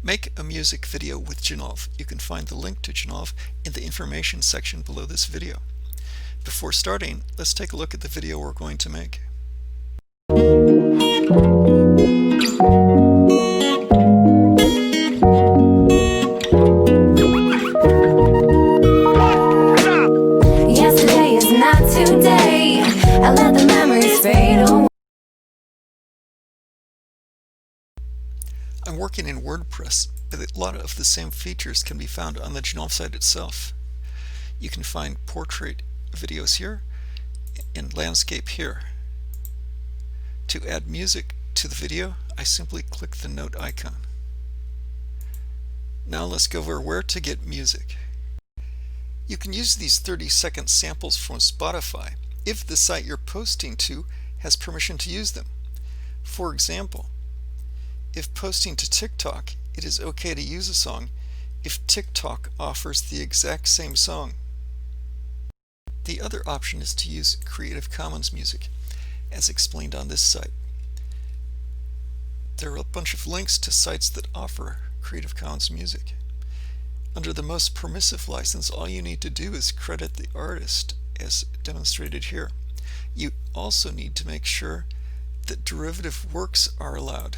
Make a music video with Genolve. You can find the link to Genolve in the information section below this video. Before starting, let's take a look at the video we're going to make. Yesterday is not today. I let the memories fade away. I'm working in WordPress, but a lot of the same features can be found on the Genolve site itself. You can find portrait videos here and landscape here. To add music to the video, I simply click the note icon. Now let's go over where to get music. You can use these 30-second samples from Spotify if the site you're posting to has permission to use them. For example, if posting to TikTok, it is okay to use a song if TikTok offers the exact same song. The other option is to use Creative Commons music, as explained on this site. There are a bunch of links to sites that offer Creative Commons music. Under the most permissive license, all you need to do is credit the artist, as demonstrated here. You also need to make sure that derivative works are allowed.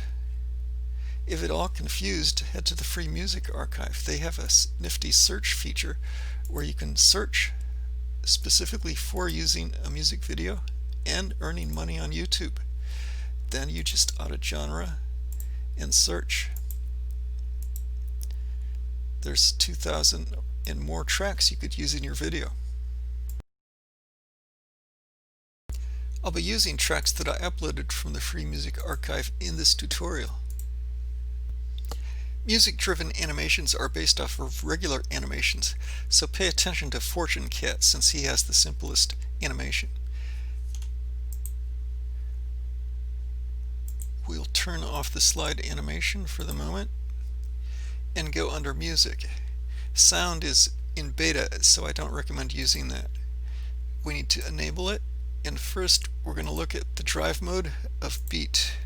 If at all confused, head to the Free Music Archive. They have a nifty search feature where you can search specifically for using a music video and earning money on YouTube. Then you just add genre and search. There's 2,000 and more tracks you could use in your video. I'll be using tracks that I uploaded from the Free Music Archive in this tutorial. Music-driven animations are based off of regular animations, so pay attention to Fortune Cat since he has the simplest animation. We'll turn off the slide animation for the moment and go under Music. Sound is in beta, so I don't recommend using that. We need to enable it, and first we're going to look at the drive mode of Beat.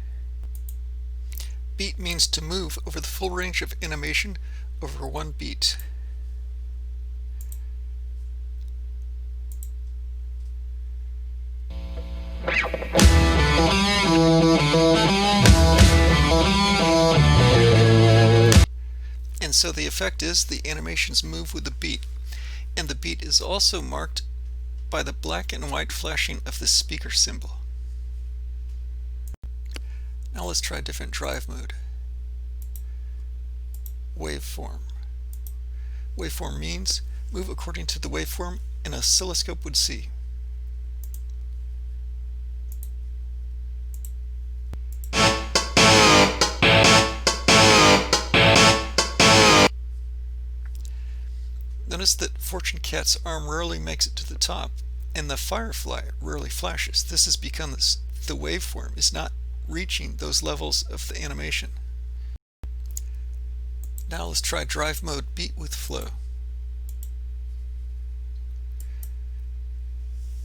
Beat means to move over the full range of animation over one beat. And so the effect is the animations move with the beat, and the beat is also marked by the black and white flashing of the speaker symbol. Now let's try a different drive mode. Waveform. Waveform means move according to the waveform an oscilloscope would see. Notice that Fortune Cat's arm rarely makes it to the top, and the firefly rarely flashes. This is because the waveform is not reaching those levels of the animation. Now let's try drive mode Beat with Flow.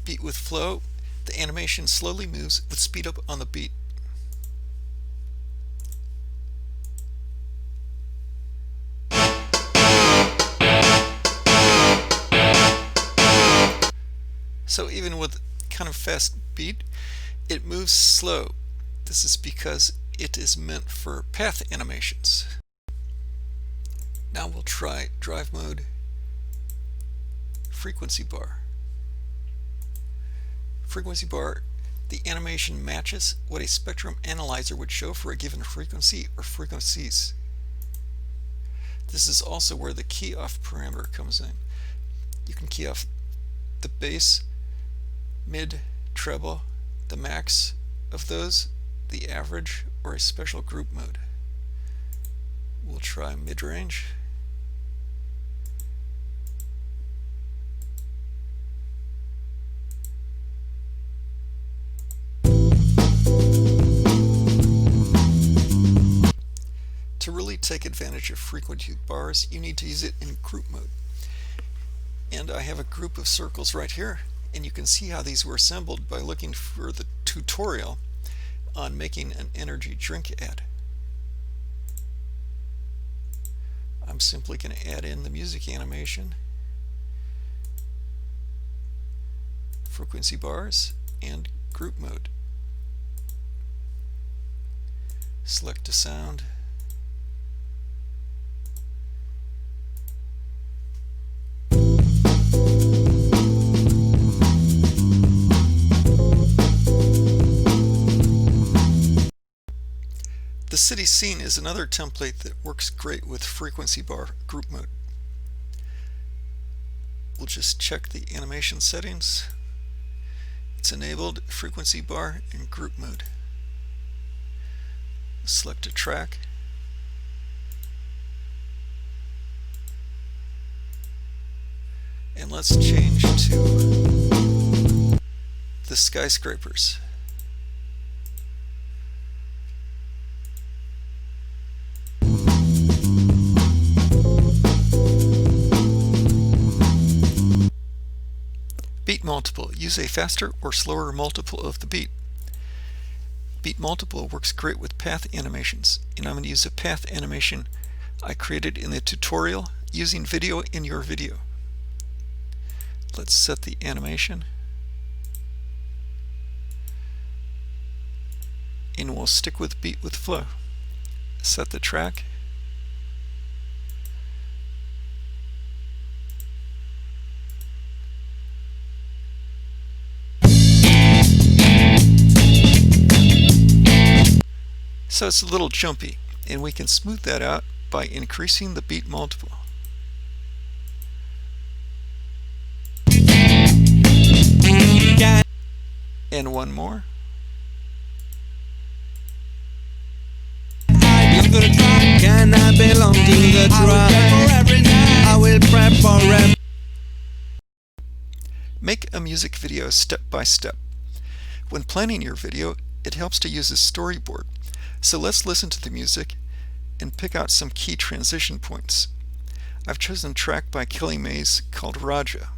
Beat with Flow, the animation slowly moves with speed up on the beat. So even with kind of fast beat, it moves slow. This is because it is meant for path animations. Now we'll try drive mode frequency bar. Frequency bar, the animation matches what a spectrum analyzer would show for a given frequency or frequencies. This is also where the key off parameter comes in. You can key off the bass, mid, treble, the max of those, the average, or a special group mode. We'll try mid-range. To really take advantage of frequency bars, you need to use it in group mode. And I have a group of circles right here, and you can see how these were assembled by looking for the tutorial on making an energy drink ad. I'm simply going to add in the music animation, frequency bars, and group mode. Select a sound. The city scene is another template that works great with frequency bar group mode. We'll just check the animation settings. It's enabled frequency bar and group mode. Select a track. And let's change to the skyscrapers. Beat multiple. Use a faster or slower multiple of the beat. Beat multiple works great with path animations, and I'm going to use a path animation I created in the tutorial using video in your video. Let's set the animation, and we'll stick with beat with flow. Set the track. So it's a little jumpy, and we can smooth that out by increasing the beat multiple. And one more. I belong to the track, and I belong to the track. I will prep for every. Make a music video step by step. When planning your video, it helps to use a storyboard. So let's listen to the music and pick out some key transition points. I've chosen a track by Kelly Mays called Raja.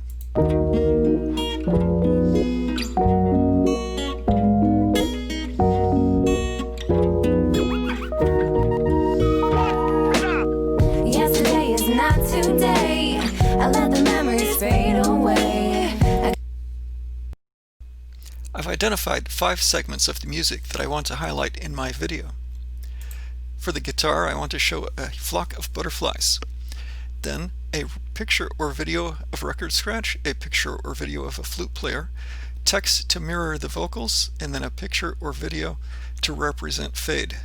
Yesterday is not today. I let the memories fade away. I've identified 5 segments of the music that I want to highlight in my video. For the guitar, I want to show a flock of butterflies. Then a picture or video of record scratch, a picture or video of a flute player, text to mirror the vocals, and then a picture or video to represent fade.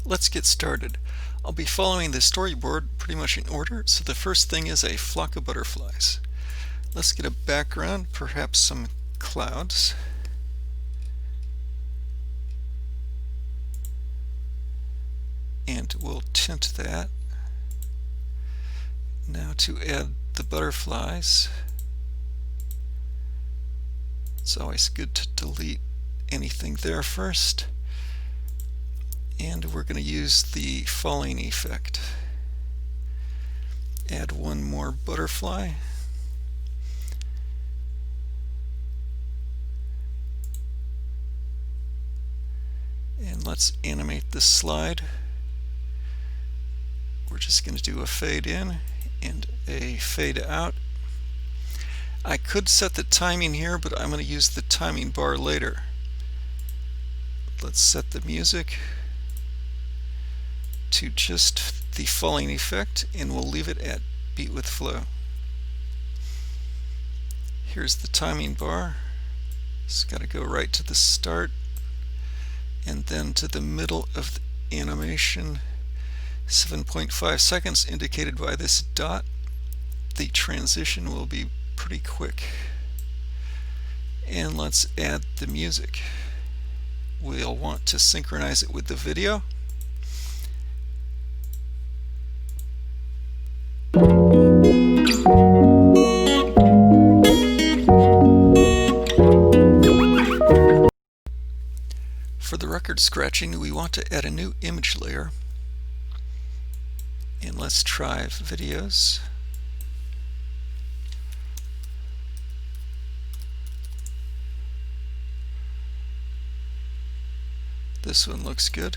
Let's get started. I'll be following the storyboard pretty much in order, so the first thing is a flock of butterflies. Let's get a background, perhaps some clouds. And we'll tint that. Now to add the butterflies, it's always good to delete anything there first. And we're going to use the falling effect. Add one more butterfly. And let's animate this slide. We're just going to do a fade in and a fade out. I could set the timing here, but I'm going to use the timing bar later. Let's set the music to just the falling effect, and we'll leave it at beat with flow. Here's the timing bar. It's got to go right to the start and then to the middle of the animation. 7.5 seconds indicated by this dot. The transition will be pretty quick. And let's add the music. We'll want to synchronize it with the video. For the record scratching, we want to add a new image layer. And let's try videos. This one looks good.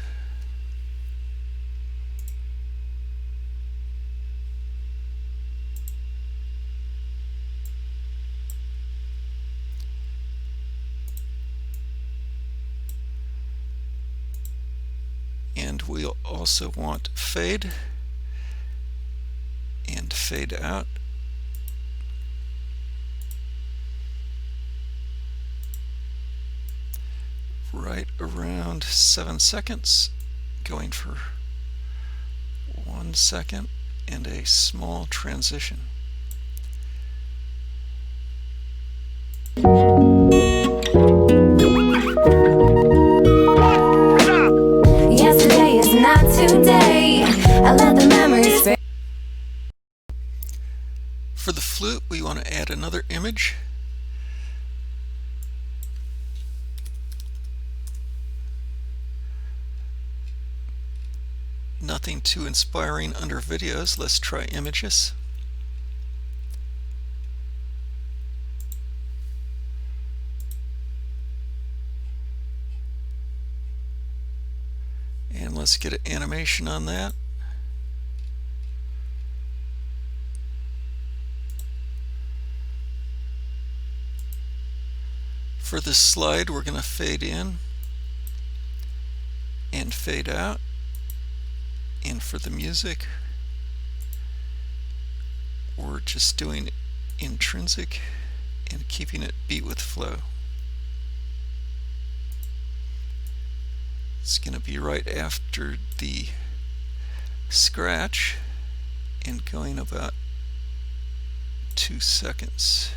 And we'll also want fade and fade out. Right around 7 seconds, going for 1 second and a small transition. Yesterday is not today. I let the memories fade. For the flute, we want to add another image. Nothing too inspiring under videos. Let's try images. And let's get an animation on that. For this slide, we're going to fade in and fade out. And for the music, we're just doing intrinsic and keeping it beat with flow. It's going to be right after the scratch and going about 2 seconds.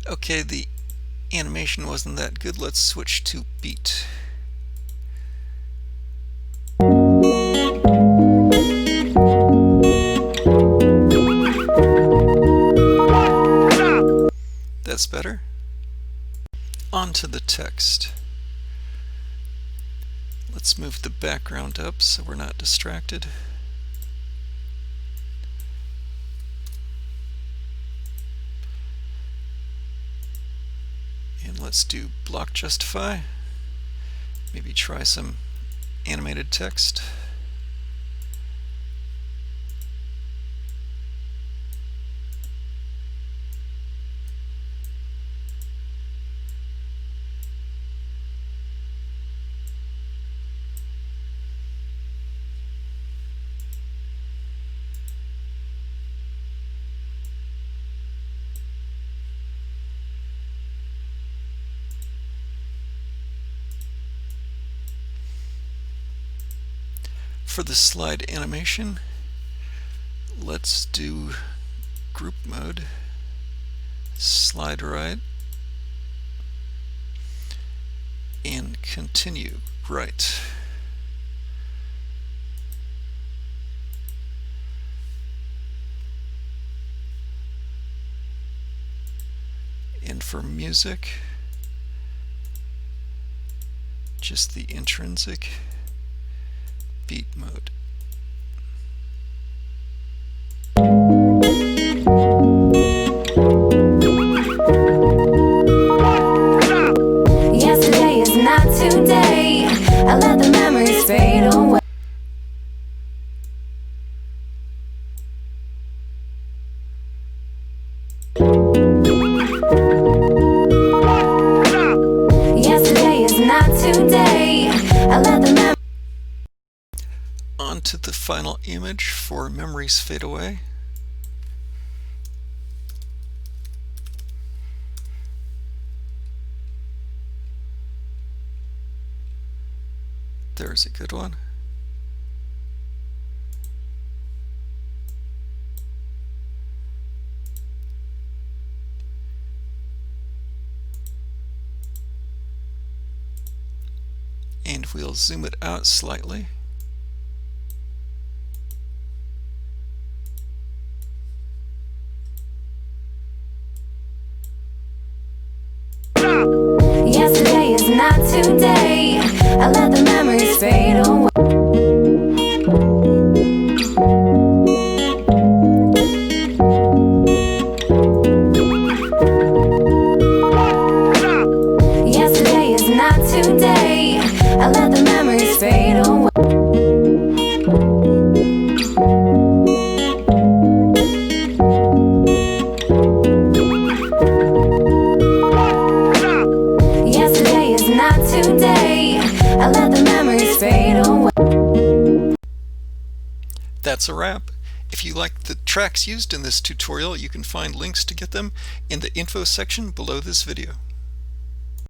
Okay, the animation wasn't that good. Let's switch to beat. That's better. On to the text. Let's move the background up so we're not distracted. And let's do block justify. Maybe try some animated text. For the slide animation, let's do group mode, slide right, and continue right. And for music, just the intrinsic beat mode. Yesterday is not today. I let the memories fade away. Yesterday is not today. I let the memories. On to the final image for memories fade away. There's a good one. And we'll zoom it out slightly. Yesterday is not today. I let the memories fade away. Yesterday is not today. I let the memories fade away. That's a wrap. If you like the tracks used in this tutorial, you can find links to get them in the info section below this video.